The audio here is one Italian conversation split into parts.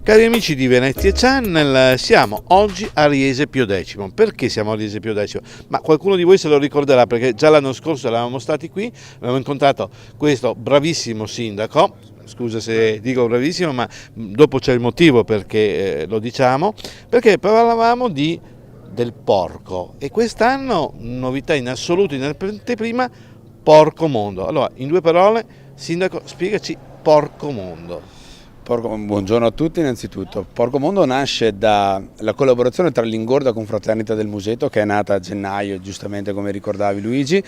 Cari amici di Venezia Channel, siamo oggi a Riese Pio X. Perché siamo a Riese Pio X? Ma qualcuno di voi se lo ricorderà perché già l'anno scorso eravamo stati qui, abbiamo incontrato questo bravissimo sindaco, scusa se dico bravissimo, ma dopo c'è il motivo perché lo diciamo, perché parlavamo del porco e quest'anno, novità in assoluto, in anteprima, porco mondo. Allora, in due parole, sindaco, spiegaci porco mondo. Buongiorno a tutti innanzitutto. Porco Mondo nasce dalla collaborazione tra l'Ingorda Confraternita del Museto, che è nata a gennaio, giustamente come ricordavi Luigi,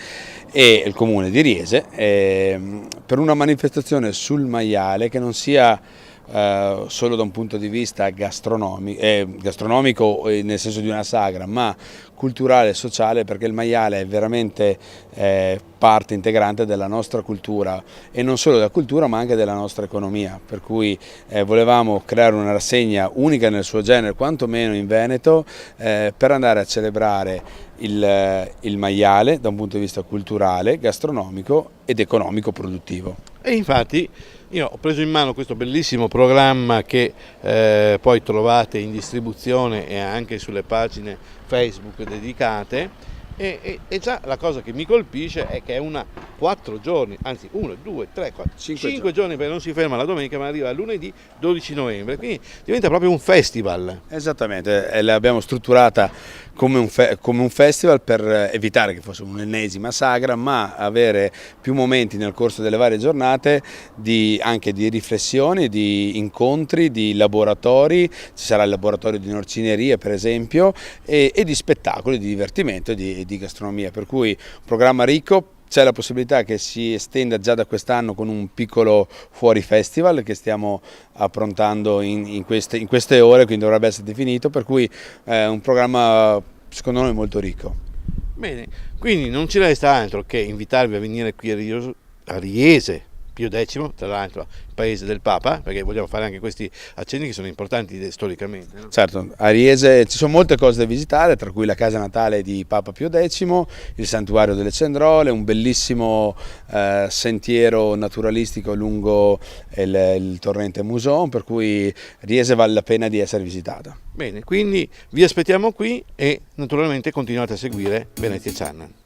e il comune di Riese, per una manifestazione sul maiale che non sia solo da un punto di vista gastronomico nel senso di una sagra, ma culturale e sociale, perché il maiale è veramente parte integrante della nostra cultura e non solo della cultura ma anche della nostra economia, per cui volevamo creare una rassegna unica nel suo genere, quantomeno in Veneto, per andare a celebrare il maiale da un punto di vista culturale, gastronomico ed economico produttivo. E infatti io ho preso in mano questo bellissimo programma che poi trovate in distribuzione e anche sulle pagine Facebook dedicate e già la cosa che mi colpisce è che è una 4 giorni, anzi 1, 2, 3, 4, 5 giorni perché non si ferma la domenica ma arriva lunedì 12 novembre, quindi diventa proprio un festival. Esattamente, l'abbiamo strutturata come un festival per evitare che fosse un'ennesima sagra, ma avere più momenti nel corso delle varie giornate anche di riflessioni, di incontri, di laboratori. Ci sarà il laboratorio di norcineria per esempio e di spettacoli, di divertimento e di gastronomia, per cui un programma ricco. C'è la possibilità che si estenda già da quest'anno con un piccolo fuori festival che stiamo approntando in queste ore, quindi dovrebbe essere definito, per cui è un programma secondo noi molto ricco. Bene, quindi non ci resta altro che invitarvi a venire qui a Riese Pio X, tra l'altro il paese del Papa, perché vogliamo fare anche questi accenni che sono importanti storicamente. No? Certo, a Riese ci sono molte cose da visitare, tra cui la casa natale di Papa Pio X, il santuario delle Cendrole, un bellissimo sentiero naturalistico lungo il torrente Muson, per cui Riese vale la pena di essere visitata. Bene, quindi vi aspettiamo qui e naturalmente continuate a seguire Venezia Channel.